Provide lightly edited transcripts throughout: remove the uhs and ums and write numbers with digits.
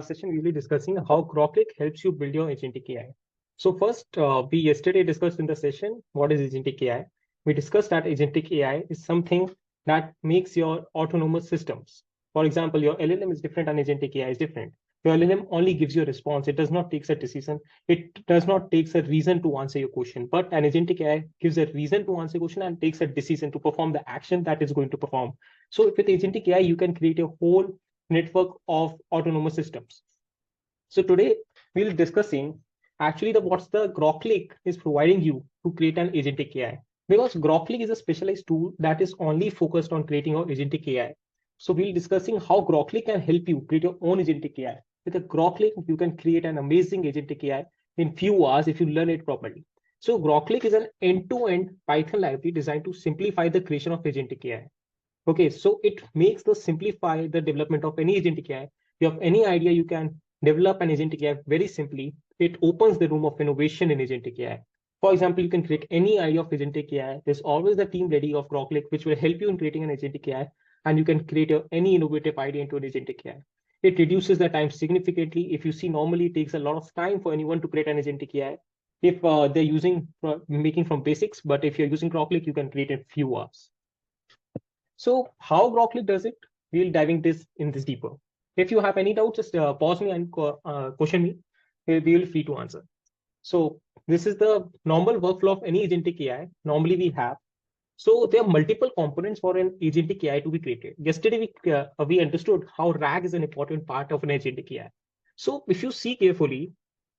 Session, we'll be discussing how Groclake helps you build your agentic AI. So first, we yesterday discussed in the session, what is agentic AI? We discussed that agentic AI is something that makes your autonomous systems. For example, your LLM is different and agentic AI is different. Your LLM only gives you a response. It does not take a decision. It does not take a reason to answer your question. But an agentic AI gives a reason to answer a question and takes a decision to perform the action that is going to perform. So with agentic AI, you can create a whole network of autonomous systems. So today we'll discussing actually what's the Groclake is providing you to create an agentic AI, because Groclake is a specialized tool that is only focused on creating your agentic AI. So we'll discussing how Groclake can help you create your own agentic AI. With a Groclake, you can create an amazing agentic AI in few hours if you learn it properly. So Groclake is an end-to-end Python library designed to simplify the creation of agentic AI. Okay, so it makes the simplify the development of any agentic AI. You have any idea, you can develop an agentic AI very simply. It opens the room of innovation in agentic AI. For example, you can create any idea of agentic AI. There's always the team ready of Groclake, which will help you in creating an agentic AI, and you can create any innovative idea into an agentic AI. It reduces the time significantly. If you see, normally it takes a lot of time for anyone to create an agentic AI if they're using making from basics, but if you're using Groclake, you can create in few hours. So how Groclake does it? We'll diving this deeper. If you have any doubts, just pause me and question me. We'll be free to answer. So this is the normal workflow of any agentic AI. Normally we have. So there are multiple components for an agentic AI to be created. Yesterday we understood how RAG is an important part of an agentic AI. So if you see carefully,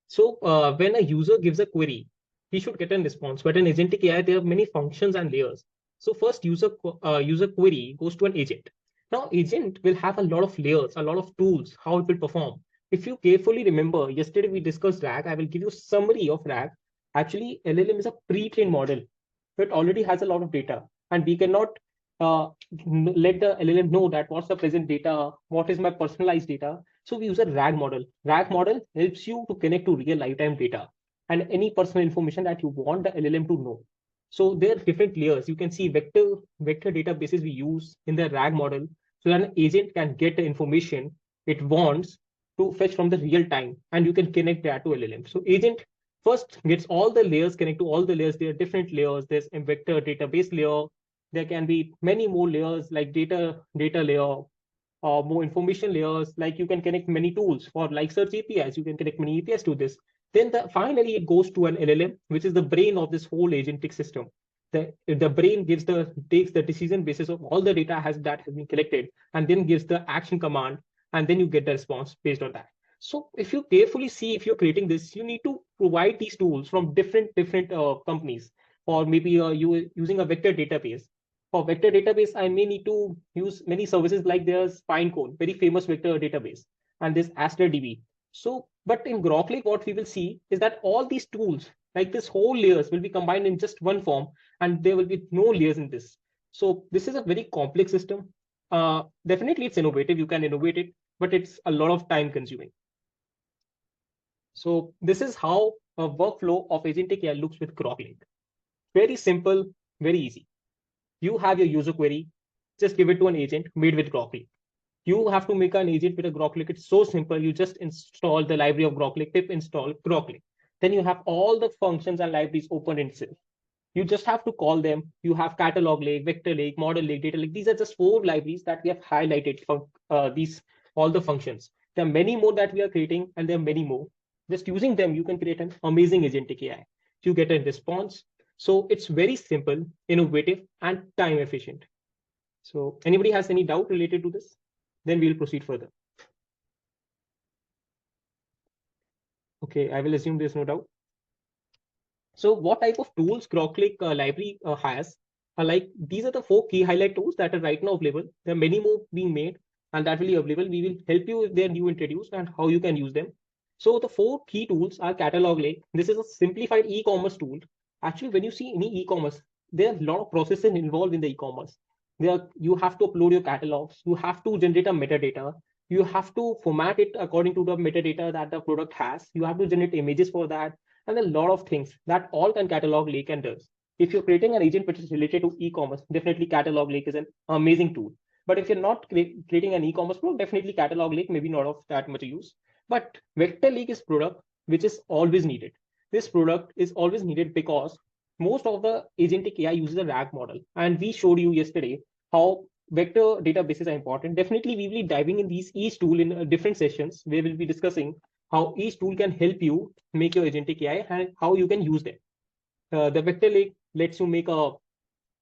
so when a user gives a query, he should get a response. But in agentic AI, there are many functions and layers. So first user query goes to an agent. Now agent will have a lot of layers, a lot of tools, how it will perform. If you carefully remember, yesterday we discussed RAG. I will give you a summary of RAG. Actually, LLM is a pre-trained model. So it already has a lot of data, and we cannot let the LLM know that what's the present data, what is my personalized data. So we use a RAG model. RAG model helps you to connect to real lifetime data and any personal information that you want the LLM to know. So there are different layers. You can see vector databases we use in the RAG model, so that an agent can get the information it wants to fetch from the real time, and you can connect that to LLM. So agent first gets all the layers, connect to all the layers. There are different layers. There's a vector database layer. There can be many more layers like data layer, more information layers. Like you can connect many tools for like search APIs. You can connect many APIs to this. Then finally it goes to an LLM, which is the brain of this whole agentic system. The brain takes the decision basis of all the data that has been collected, and then gives the action command, and then you get the response based on that. So if you carefully see, if you're creating this, you need to provide these tools from different companies, or maybe you using a vector database. For vector database, I may need to use many services like there's Pinecone, very famous vector database, and this AstraDB. So, but in Groclake, what we will see is that all these tools, like this whole layers, will be combined in just one form, and there will be no layers in this. So this is a very complex system. Definitely, it's innovative. You can innovate it, but it's a lot of time consuming. So this is how a workflow of agentic AI looks with Groclake. Very simple, very easy. You have your user query, just give it to an agent made with Groclake. You have to make an agent with a Groclake. It's so simple. You just install the library of Groclake, pip install Groclake. Then you have all the functions and libraries open in itself. You just have to call them. You have catalog lake, vector lake, model lake, data lake. These are just 4 libraries that we have highlighted for these all the functions. There are many more that we are creating, and there are many more. Just using them, you can create an amazing agentic AI. You get a response. So it's very simple, innovative, and time efficient. So anybody has any doubt related to this? Then we'll proceed further. Okay, I will assume there's no doubt. So what type of tools Groclake library has? Like these are the 4 key highlight tools that are right now available. There are many more being made, and that will be available. We will help you if they're new introduced and how you can use them. So the 4 key tools are Catalog Lake. This is a simplified e-commerce tool. Actually, when you see any e-commerce, there are a lot of processes involved in the e-commerce. You have to upload your catalogs. You have to generate a metadata. You have to format it according to the metadata that the product has. You have to generate images for that, and a lot of things that all can Catalog Lake can does. If you're creating an agent which is related to e-commerce, definitely Catalog Lake is an amazing tool. But if you're not creating an e-commerce product, definitely catalog lake, maybe not of that much use. But vector lake is product which is always needed. This product is always needed because most of the agentic AI uses a RAG model. And we showed you yesterday how vector databases are important. Definitely, we will be diving in these each tool in different sessions where we'll be discussing how each tool can help you make your agentic AI and how you can use them. The vector lake lets you make a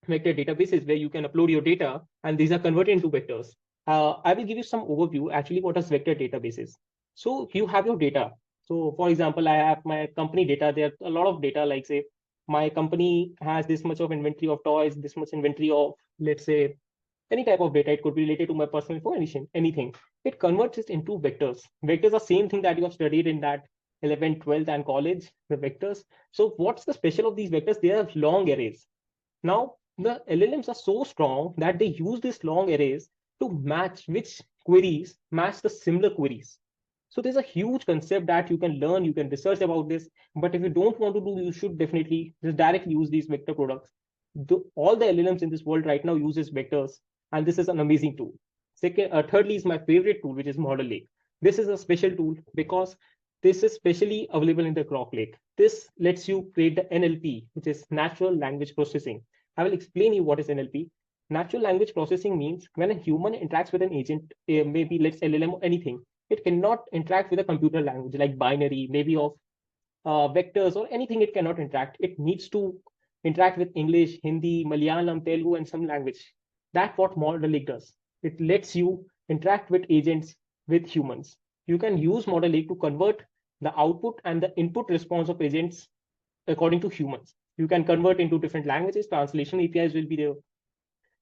vector databases where you can upload your data and these are converted into vectors. I will give you some overview actually what is vector databases. So you have your data. So for example, I have my company data. There are a lot of data like say my company has this much of inventory of toys, this much inventory of, let's say, any type of data. It could be related to my personal information, anything. It converts it into vectors. Vectors are same thing that you have studied in that 11th, 12th and college, the vectors. So what's the special of these vectors? They are long arrays. Now, the LLMs are so strong that they use these long arrays to match which queries match the similar queries. So there's a huge concept that you can learn, you can research about this. But if you don't want to do, you should definitely just directly use these vector products. All the LLMs in this world right now uses vectors, and this is an amazing tool. Thirdly is my favorite tool, which is Model Lake. This is a special tool because this is specially available in the Groclake. This lets you create the NLP, which is natural language processing. I will explain you what is NLP. Natural language processing means when a human interacts with an agent, maybe let's LLM or anything, it cannot interact with a computer language like binary, maybe of vectors or anything. It cannot interact. It needs to interact with English, Hindi, Malayalam, Telugu, and some language. That's what Model Lake does. It lets you interact with agents with humans. You can use Model Lake to convert the output and the input response of agents according to humans. You can convert into different languages. Translation APIs will be there.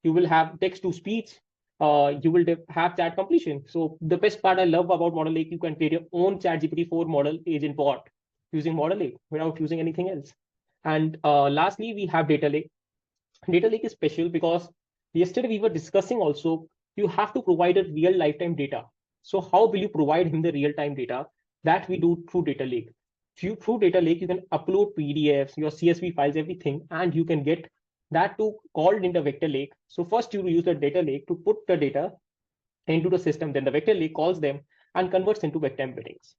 You will have text to speech. You will have chat completion. So the best part I love about Model Lake, you can create your own ChatGPT 4 model agent bot using Model Lake without using anything else. And lastly, we have Data Lake. Data Lake is special because yesterday we were discussing also, you have to provide a real lifetime data. So how will you provide him the real-time data? That we do through Data Lake. Through Data Lake, you can upload PDFs, your CSV files, everything, and you can get that to called in the vector lake. So first you use the data lake to put the data into the system, then the vector lake calls them and converts into vector embeddings.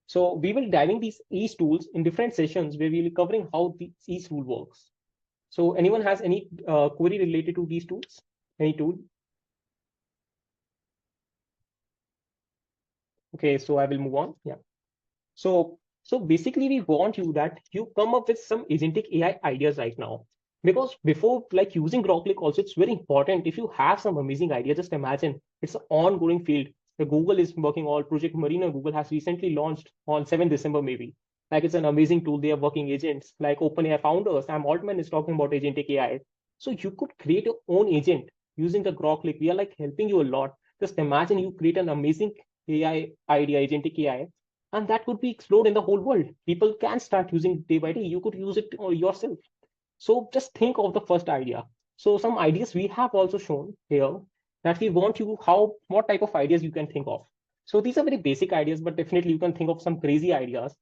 So we will diving these each tools in different sessions where we will be covering how each tool works. So anyone has any query related to these tools? Any tool? Okay, so I will move on. Yeah. So basically we want you that you come up with some agentic AI ideas right now. Because before like using Groclake also, it's very important. If you have some amazing idea, just imagine it's an ongoing field. The Google is working on Project Marina. Google has recently launched on 7th December, maybe. Like it's an amazing tool. They are working agents. Like OpenAI founder Sam Altman is talking about agentic AI. So you could create your own agent using the Groclake. We are like helping you a lot. Just imagine you create an amazing AI idea, agentic AI, and that could be explored in the whole world. People can start using day by day. You could use it yourself. So just think of the first idea. So some ideas we have also shown here that we want you what type of ideas you can think of. So these are very basic ideas, but definitely you can think of some crazy ideas.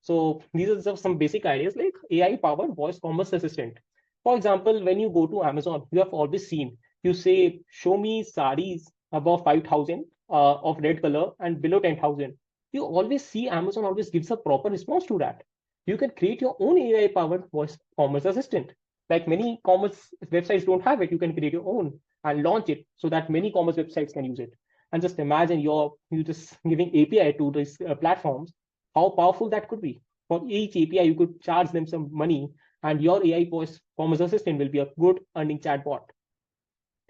So these are just some basic ideas like AI powered voice commerce assistant. For example, when you go to Amazon, you have always seen you say, show me sarees above 5,000 of red color and below 10,000. You always see Amazon always gives a proper response to that. You can create your own AI powered voice commerce assistant. Like many commerce websites don't have it, you can create your own and launch it so that many commerce websites can use it. And just imagine you just giving API to these platforms, how powerful that could be. For each API, you could charge them some money, and your AI voice commerce assistant will be a good earning chatbot.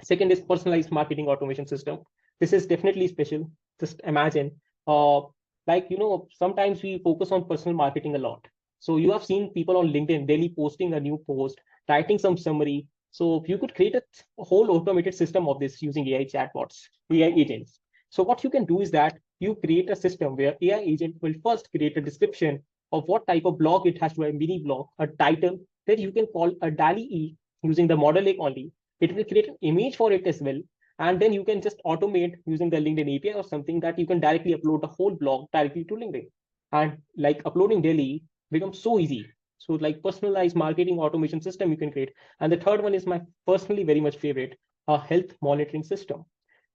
Second is personalized marketing automation system. This is definitely special. Just imagine, sometimes we focus on personal marketing a lot. So you have seen people on LinkedIn daily posting a new post, writing some summary. So you could create a whole automated system of this using AI chatbots, AI agents. So what you can do is that you create a system where AI agent will first create a description of what type of blog it has to a mini blog, a title that you can call a DALI-E using the model lake only. It will create an image for it as well. And then you can just automate using the LinkedIn API or something that you can directly upload the whole blog directly to LinkedIn. And like uploading daily becomes so easy. So like personalized marketing automation system you can create. And the third one is my personally very much favorite, a health monitoring system.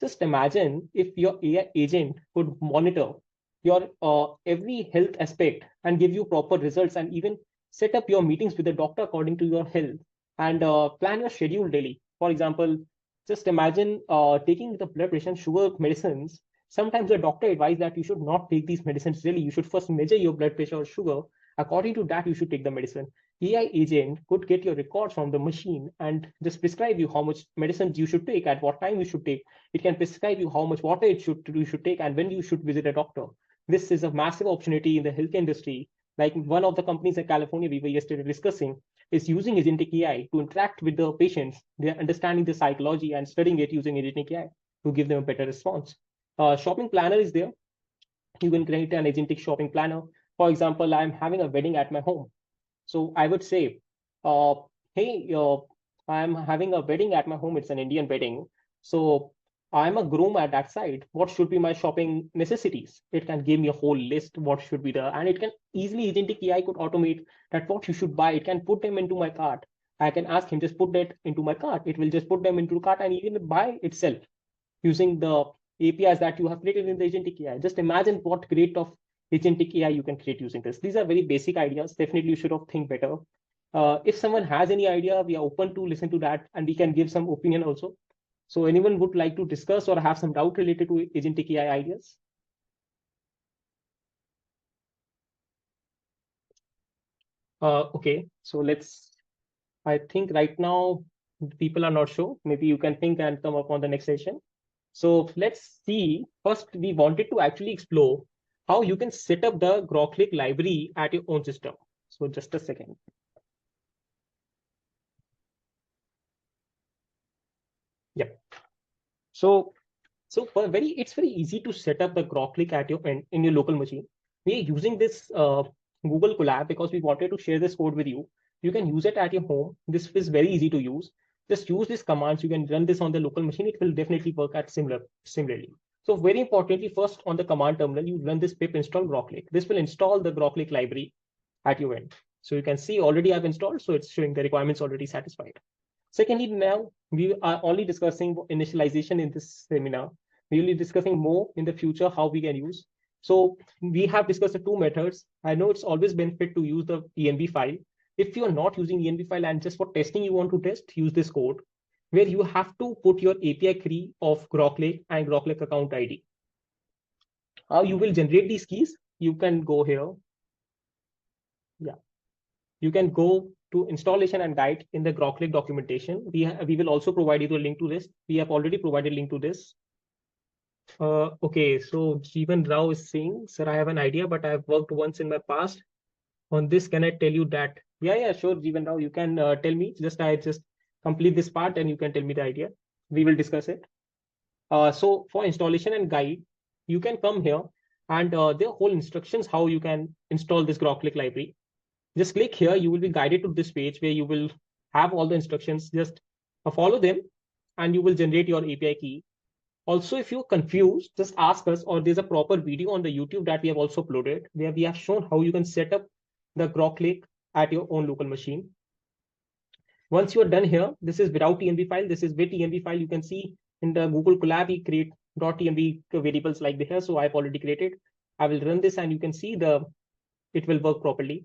Just imagine if your AI agent could monitor your every health aspect and give you proper results, and even set up your meetings with the doctor according to your health, and plan your schedule daily. For example, just imagine taking the blood pressure and sugar medicines. Sometimes the doctor advised that you should not take these medicines really. You should first measure your blood pressure or sugar. According to that, you should take the medicine. AI agent could get your records from the machine and just prescribe you how much medicines you should take, at what time you should take. It can prescribe you how much water you should take, and when you should visit a doctor. This is a massive opportunity in the healthcare industry. Like one of the companies in California we were yesterday discussing is using Agentic AI to interact with the patients. They're understanding the psychology and studying it using Agentic AI to give them a better response. Shopping planner is there. You can create an agentic shopping planner. For example, I'm having a wedding at my home. So I would say, hey, I'm having a wedding at my home. It's an Indian wedding. So I'm a groom at that side. What should be my shopping necessities? It can give me a whole list, what should be the, and it can easily, agentic AI could automate that what you should buy. It can put them into my cart. I can ask him, just put that into my cart. It will just put them into the cart and even buy itself using the APIs that you have created in the agentic AI. Just imagine what great of agentic AI you can create using this. These are very basic ideas. Definitely, you should have think better. If someone has any idea, we are open to listen to that, and we can give some opinion also. So, anyone would like to discuss or have some doubt related to agentic AI ideas? Okay, so let's. I think right now people are not sure. Maybe you can think and come up on the next session. So let's see. First, we wanted to actually explore how you can set up the Groclake library at your own system. So just a second. Yep. So it's very easy to set up the Groclake at your end in your local machine. We are using this Google Colab because we wanted to share this code with you. You can use it at your home. This is very easy to use. Just use these commands. You can run this on the local machine. It will definitely work at similarly. So very importantly, first on the command terminal, you run this pip install Groclake. This will install the Groclake library at your end. So you can see already I've installed. So it's showing the requirements already satisfied. Secondly, now we are only discussing initialization in this seminar. We will be discussing more in the future how we can use. So we have discussed the two methods. I know it's always benefit to use the env file. If you're not using env file and just for testing you want to test, use this code where you have to put your API key of Groclake and Groclake account ID. How you will generate these keys? You can go here. Yeah, you can go to installation and guide in the Groclake documentation. We will also provide you the link to this. We have already provided link to this. Okay, so Jeevan Rao is saying, sir, I have an idea, but I've worked once in my past on this. Can I tell you that? Yeah, sure, Jeevan Rao, you can tell me. I just complete this part and you can tell me the idea. We will discuss it. So for installation and guide, you can come here and there are whole instructions how you can install this Groclake library. Just click here, you will be guided to this page where you will have all the instructions. Just follow them and you will generate your API key. Also, if you're confused, just ask us, or there's a proper video on the YouTube that we have also uploaded where we have shown how you can set up the Groclake at your own local machine. Once you're done here, this is without TNB file. This is with TNB file. You can see in the Google Colab, we create .tnb variables like here. So I've already created. I will run this and you can see it will work properly.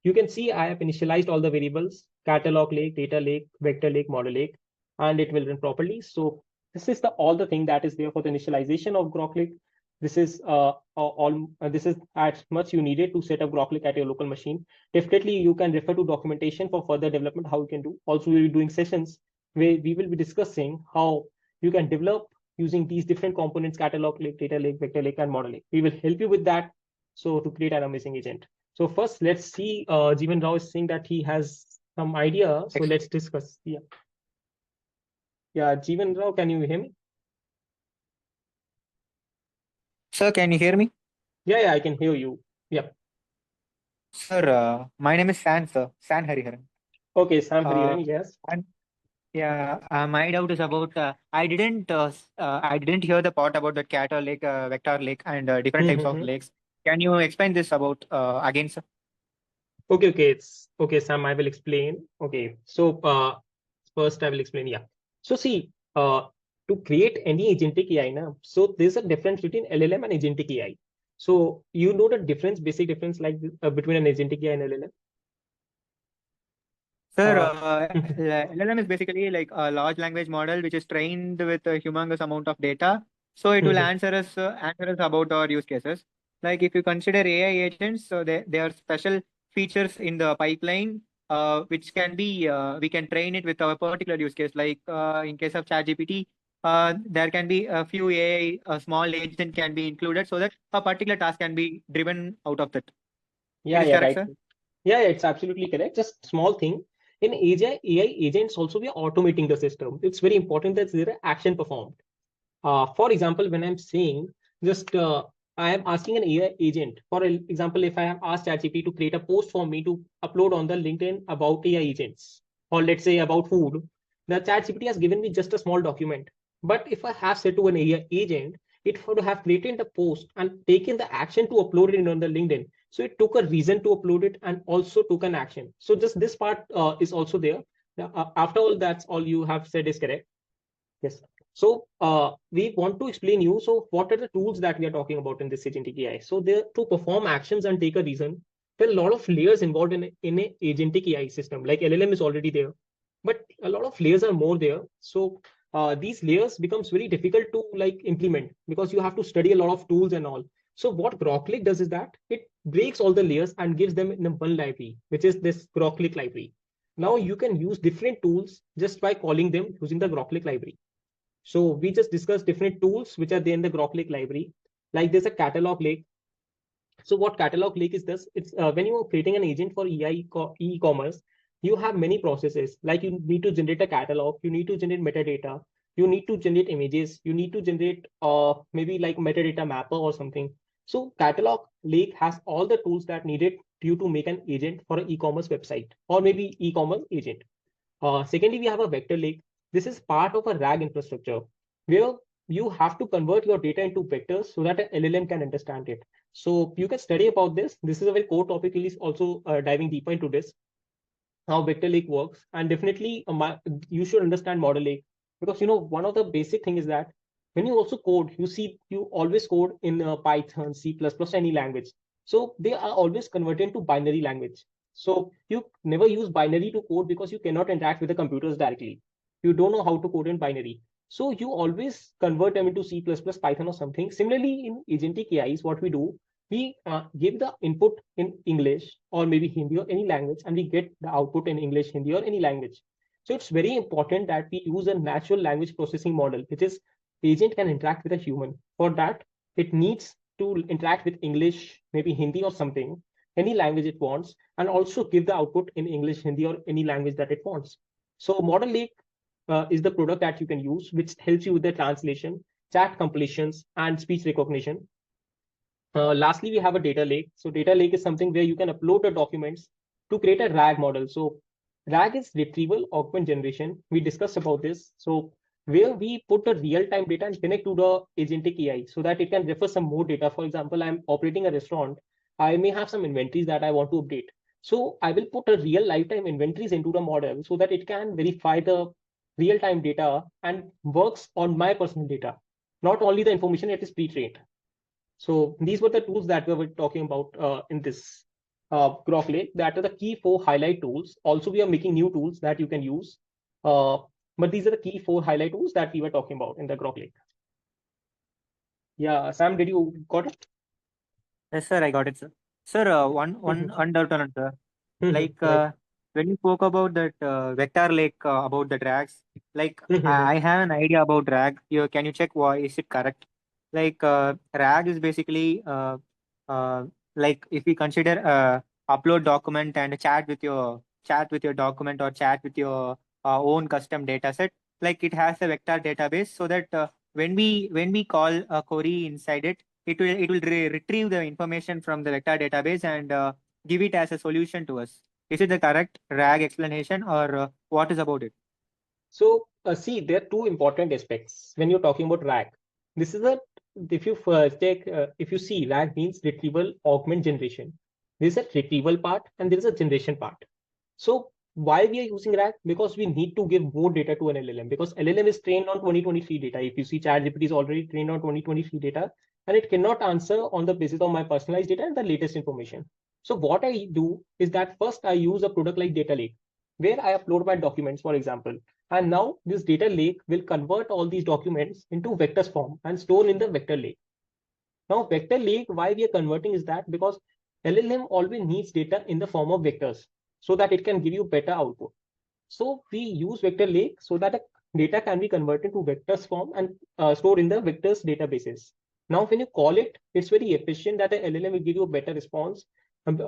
You can see I have initialized all the variables, catalog lake, data lake, vector lake, model lake, and it will run properly. So this is all the thing that is there for the initialization of Groclake. This is this is as much you needed to set up Groclake at your local machine. Definitely, you can refer to documentation for further development, how you can do. Also, we'll be doing sessions where we will be discussing how you can develop using these different components, catalog lake, data lake, vector lake, and model lake. We will help you with that. So to create an amazing agent. So first, let's see. Jeevan Rao is saying that he has some idea. So let's discuss. Yeah. Jeevan Rao, can you hear me? Sir, can you hear me? Yeah, I can hear you. Yeah. Sir, my name is San, sir. San Hariharan. Okay, Sam Hariharan, yes. My doubt is about I didn't hear the part about the Cater lake, vector lake, and different types of lakes. Can you explain this about again, sir? Okay, it's okay, Sam. I will explain. Okay, so first I will explain. Yeah. So see, to create any agentic AI now. So there's a difference between LLM and agentic AI. So you know the difference, basic difference like between an agentic AI and LLM? Sir, Mhm, LLM is basically like a large language model which is trained with a humongous amount of data. So it will mhm. answer us about our use cases. Like if you consider AI agents, so they are special features in the pipeline, which can be we can train it with our particular use case. Like in case of ChatGPT, there can be a few AI, a small agent can be included so that a particular task can be driven out of that. It Yeah, is yeah, correct, right. sir? Yeah, it's absolutely correct. Just small thing. In AI agents also we are automating the system. It's very important that there are action performed. For example, when I'm saying just I am asking an AI agent, for example, if I have asked ChatGPT to create a post for me to upload on the LinkedIn about AI agents, or let's say about food, the ChatGPT has given me just a small document. But if I have said to an AI agent, it would have created the post and taken the action to upload it on the LinkedIn. So it took a reason to upload it and also took an action. So just this part is also there. After all, that's all you have said is correct. Yes. So we want to explain you. So what are the tools that we are talking about in this agentic AI? So there to perform actions and take a reason. There are a lot of layers involved in a agentic AI system. Like LLM is already there, but a lot of layers are more there. So these layers becomes very difficult to like implement because you have to study a lot of tools and all. So what Groclake does is that it breaks all the layers and gives them in one library, which is this Groclake library. Now you can use different tools just by calling them using the Groclake library. So we just discussed different tools which are there in the Groclake library. Like there's a catalog lake. So what catalog lake is this? It's when you are creating an agent for e-commerce, you have many processes. Like you need to generate a catalog, you need to generate metadata, you need to generate images, you need to generate maybe like metadata mapper or something. So catalog lake has all the tools that needed you to make an agent for an e-commerce website or maybe e-commerce agent. Secondly, we have a vector lake. This is part of a RAG infrastructure where you have to convert your data into vectors so that an LLM can understand it. So you can study about this. This is a very core topic. We'll also diving deeper into this, how vector lake works. And definitely you should understand model lake because, one of the basic thing is that when you also code, you always code in Python, C++, any language. So they are always converted to binary language. So you never use binary to code because you cannot interact with the computers directly. You don't know how to code in binary. So you always convert them into C++, Python or something. Similarly, in agentic AIs, what we do, we give the input in English or maybe Hindi or any language, and we get the output in English, Hindi, or any language. So it's very important that we use a natural language processing model, which is agent can interact with a human. For that, it needs to interact with English, maybe Hindi or something, any language it wants, and also give the output in English, Hindi, or any language that it wants. So Model Lake is the product that you can use, which helps you with the translation, chat completions, and speech recognition. Lastly, we have a data lake. So data lake is something where you can upload the documents to create a RAG model. So RAG is retrieval augment generation. We discussed about this. So where we put the real-time data and connect to the agentic AI so that it can refer some more data. For example, I'm operating a restaurant. I may have some inventories that I want to update. So I will put a real lifetime inventories into the model so that it can verify the real-time data and works on my personal data, not only the information it is pre-trained. So these were the tools that we were talking about in this Groclake. That are the key four highlight tools. Also, we are making new tools that you can use. Uh, but these are the key four highlight tools that we were talking about in the Groclake. Yeah, Sam, did you got it? Yes, sir, I got it, sir. Sir, Mhm, one doubt on it, sir. mhm, Like right. when you spoke about that vector lake about the drags, like Mhm, I have an idea about drag. Can you check why is it correct? Like rag is basically uh, like if we consider upload document and chat with your document or chat with your own custom data set, like it has a vector database so that when we call a query inside it, it will retrieve the information from the vector database and give it as a solution to us. Is it the correct RAG explanation or what is about it? So see, there are two important aspects when you're talking about RAG. This is a if you if you see RAG means retrieval augment generation. There is a retrieval part and there is a generation part. So why we are using RAG? Because we need to give more data to an LLM, because LLM is trained on 2023 data. If you see, ChatGPT is already trained on 2023 data, and it cannot answer on the basis of my personalized data and the latest information. So what I do is that first I use a product like Data Lake, where I upload my documents, for example. And now this Data Lake will convert all these documents into vectors form and store in the vector lake. Now, vector lake, why we are converting is that because LLM always needs data in the form of vectors so that it can give you better output. So we use vector lake so that the data can be converted to vectors form and stored in the vectors databases. Now, when you call it, it's very efficient that the LLM will give you a better response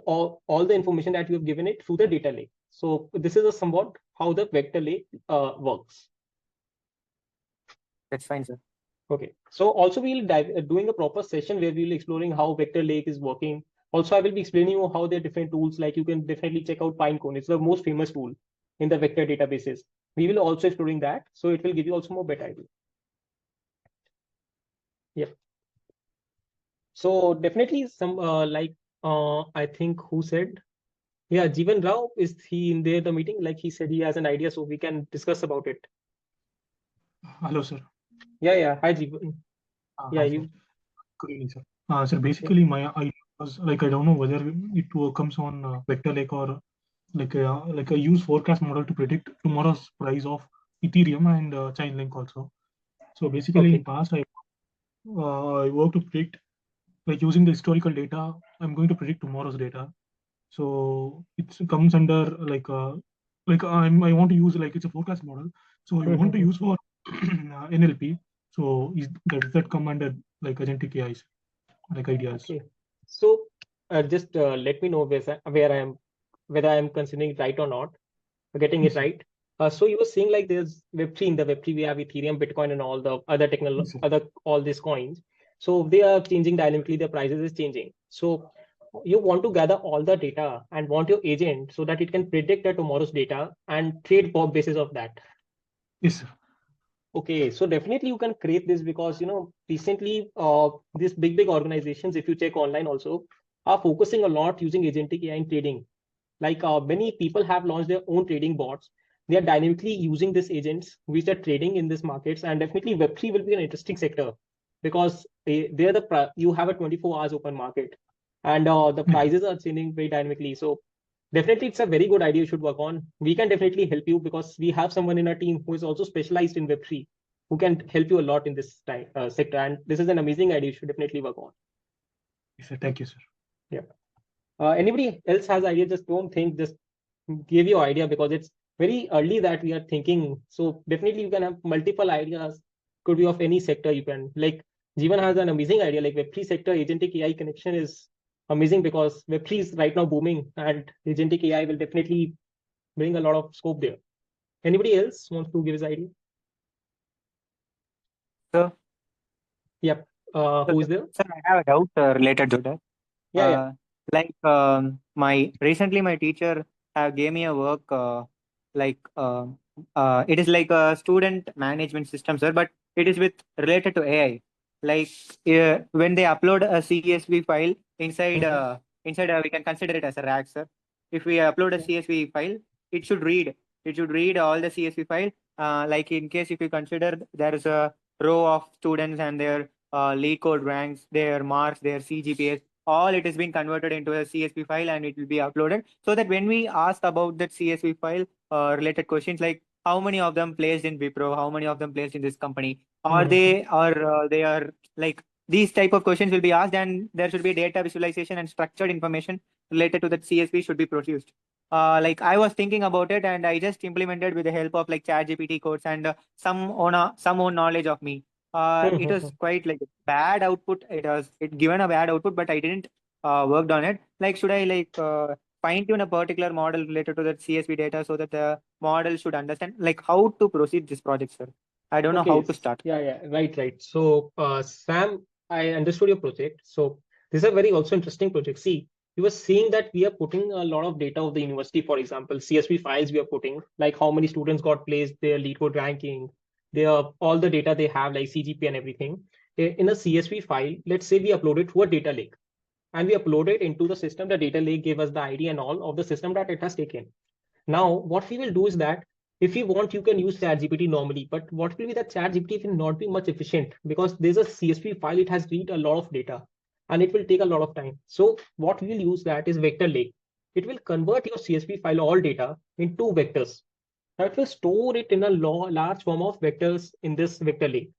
all the information that you have given it through the data lake. So this is a somewhat how the vector lake works. That's fine, sir. Okay, so also we'll doing a proper session where we'll exploring how vector lake is working. Also, I will be explaining you how there are different tools. Like you can definitely check out Pinecone. It's the most famous tool in the vector databases. We will also exploring that, so it will give you also more better idea. Yeah. So definitely some I think who said, yeah, Jeevan Rao, is he in there the meeting? Like he said he has an idea, so we can discuss about it. Hello, sir. Yeah. Hi, Jeevan. Yeah, Hi, sir. you. Good evening, sir. Sir, basically, my idea was like I don't know whether it comes on vector lake or like a use forecast model to predict tomorrow's price of Ethereum and Chainlink also. So basically, in Okay. past, I work to predict like using the historical data. I'm going to predict tomorrow's data. So it comes under I want to use like it's a forecast model. So I want to use for NLP. So does that come under like agentic AIs, like ideas? Okay. So just let me know where I am, whether I am considering it right or not, getting Yes, it sir. right. So you were saying like there's Web3. In the Web3 we have Ethereum, Bitcoin, and all the other Yes, sir. all these coins. So they are changing dynamically. Their prices is changing. So you want to gather all the data and want your agent so that it can predict the tomorrow's data and trade for basis of that. Yes, sir. Okay, so definitely you can create this because recently these big organizations, if you check online also, are focusing a lot using agentic AI in trading. Like many people have launched their own trading bots. They are dynamically using these agents which are trading in these markets, and definitely Web3 will be an interesting sector because they're you have a 24 hours open market, and the Yeah. prices are changing very dynamically. So definitely it's a very good idea you should work on. We can definitely help you because we have someone in our team who is also specialized in Web3 who can help you a lot in this sector. And this is an amazing idea you should definitely work on. Yes, sir. Thank you, sir. Yeah. Anybody else has idea, just don't think, just give you idea because it's very early that we are thinking. So definitely you can have multiple ideas, could be of any sector you can. Like Jeevan has an amazing idea, like Web3 sector, agentic AI connection is amazing because Web3 is right now booming and agentic AI will definitely bring a lot of scope there. Anybody else wants to give his idea? Sir, Yep. sir, Who is there? sir, I have a doubt related to that. Yeah. Like my recently my teacher have gave me a work like it is like a student management system, sir, but it is with related to AI. Like when they upload a CSV file inside Mhm. we can consider it as a RAG, sir. If we upload a Yeah. CSV file, it should read all the CSV file. Like in case if you consider there is a row of students and their lead code ranks, their marks, their CGPAs, all it has been converted into a CSV file and it will be uploaded so that when we ask about that CSV file related questions like how many of them placed in Wipro, how many of them placed in this company, are Mhm. they are like these type of questions will be asked and there should be data visualization and structured information related to that CSV should be produced. Like I was thinking about it and I just implemented with the help of like ChatGPT codes and some own knowledge of me. It was Mhm. quite like bad output. It given a bad output, but I didn't worked on it. Like, should I like fine tune a particular model related to that CSV data so that the model should understand like how to proceed this project, sir? I don't know how Okay. to start. Yeah. Right. So, Sam, I understood your project. So, this is a very also interesting project. See, you were saying that we are putting a lot of data of the university, for example, CSV files we are putting, like how many students got placed, their lead code ranking, their all the data they have, like CGP and everything. In a CSV file, let's say we upload it to a data lake and we upload it into the system. The data lake gave us the ID and all of the system that it has taken. Now, what we will do is that if you want, you can use ChatGPT normally, but what will be that ChatGPT will not be much efficient because there's a CSV file, it has read a lot of data and it will take a lot of time. So what we will use that is vector lake. It will convert your CSV file, all data, into vectors. Now it will store it in a large form of vectors in this vector lake.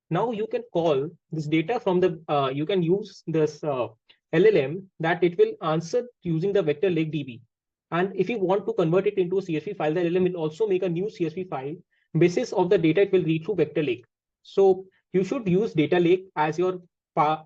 Now you can call this data from the, you can use this LLM that it will answer using the vector lake DB. And if you want to convert it into a CSV file, the LLM will also make a new CSV file basis of the data it will read through vector lake. So you should use data lake as your part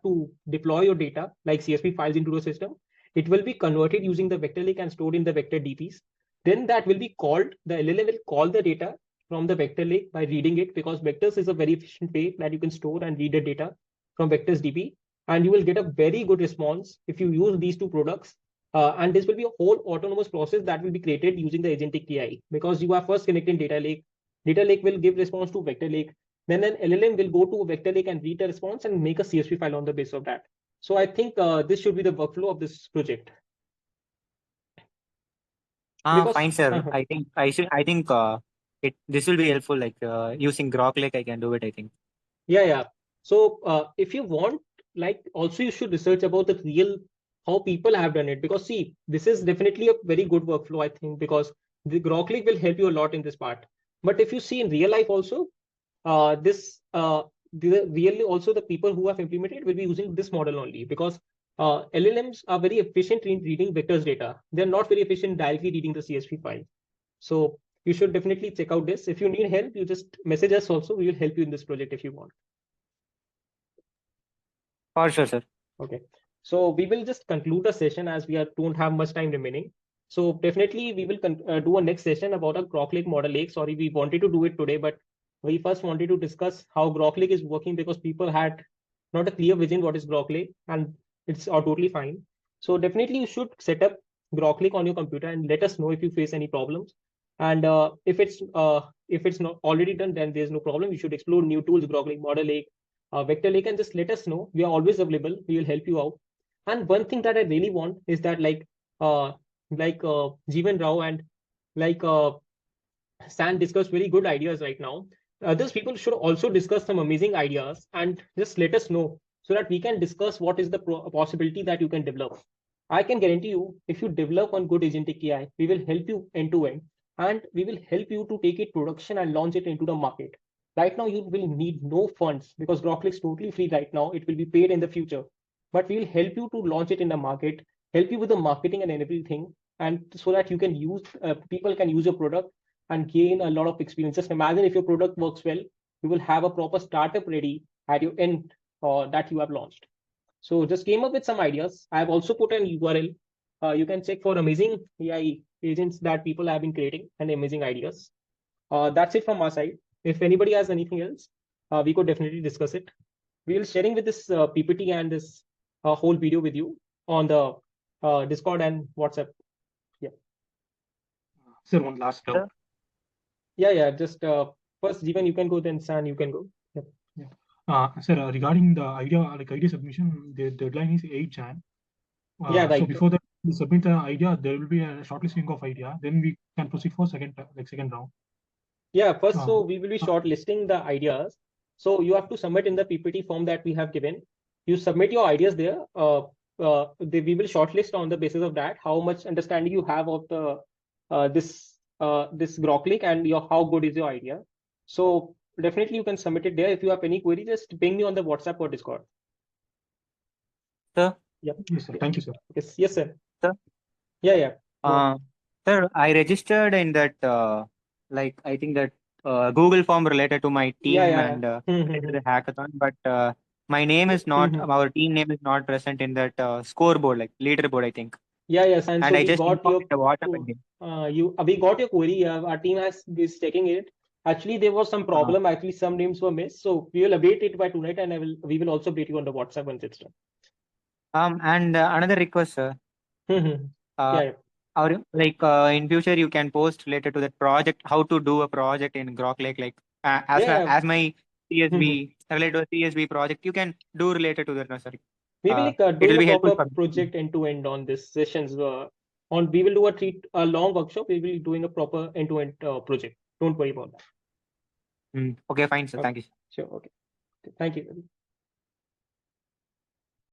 to deploy your data like CSV files into the system. It will be converted using the vector lake and stored in the vector DBs. Then that will be called, the LLM will call the data from the vector lake by reading it, because vectors is a very efficient way that you can store and read the data from vectors DB, and you will get a very good response if you use these two products. And this will be a whole autonomous process that will be created using the Agentic AI, because you are first connecting data lake. Data lake will give response to vector lake. Then an LLM will go to vector lake and read the response and make a CSV file on the basis of that. So I think this should be the workflow of this project. Fine, sir. I think this will be helpful. Like using Groclake, I can do it, I think. Yeah. So if you want, like, also you should research about the real how people have done it, because see, this is definitely a very good workflow, I think, because the Groclake will help you a lot in this part. But if you see in real life also, really also the people who have implemented will be using this model only, because LLMs are very efficient in reading vectors data. They're not very efficient directly reading the CSV file. So you should definitely check out this. If you need help, you just message us also. We will help you in this project if you want. For sure, sir. Okay. So we will just conclude the session as we don't have much time remaining. So definitely we will do a next session about a Groclake model lake. Sorry, we wanted to do it today, but we first wanted to discuss how Groclake is working, because people had not a clear vision what is Groclake, and it's totally fine. So definitely you should set up Groclake on your computer and let us know if you face any problems. And if it's not already done, then there's no problem. You should explore new tools, Groclake, model lake, vector lake, and just let us know. We are always available. We will help you out. And one thing that I really want is that Jeevan Rao and Stan discussed very good ideas right now. Others people should also discuss some amazing ideas and just let us know, so that we can discuss what is the possibility that you can develop. I can guarantee you, if you develop one good agentic AI, we will help you end to end, and we will help you to take it production and launch it into the market. Right now, you will need no funds because Groclake is totally free right now. It will be paid in the future, but we will help you to launch it in the market, help you with the marketing and everything, and so that you can use, people can use your product and gain a lot of experience. Just imagine if your product works well, you will have a proper startup ready at your end that you have launched. So just came up with some ideas. I have also put an URL. You can check for amazing AI agents that people have been creating and amazing ideas. That's it from our side. If anybody has anything else, we could definitely discuss it. We will sharing with this PPT and this whole video with you on the Discord and WhatsApp. Yeah. Sir, one last doubt. Yeah. Just first, Jeevan, you can go. Then San, you can go. Yeah. Sir, regarding the idea submission, the deadline is 8 Jan. Yeah, right. So before that, we submit the idea, there will be a shortlisting of idea. Then we can proceed for second round. Yeah, first, so we will be shortlisting the ideas. So you have to submit in the PPT form that we have given. You submit your ideas there. We will shortlist on the basis of that, how much understanding you have of the this Groclake and how good is your idea. So definitely you can submit it there. If you have any query, just ping me on the WhatsApp or Discord. Sir? Yeah. Yes, sir. Thank you, sir. Yes, sir. Sir? Yeah. Sir, I registered in that, I think that Google form related to my team and related to the hackathon, but my name is not, our team name is not present in that scoreboard, like leaderboard, I think. Yes, and so I we just got your we got your query. Our team is checking it. Actually, there was some problem. Actually, some names were missed. So we will update it by tonight, and we will also update you on the WhatsApp once it's done. And another request, sir. Or in future you can post related to that project, how to do a project in Groclake, as my CSV related to a CSV project, you can do related to that. No, sorry. We will do a proper project end to end on this sessions on we will do a long workshop. We will be doing a proper end-to-end project. Don't worry about that. Okay, fine, sir. Okay. Thank you. Sure. Okay. Thank you.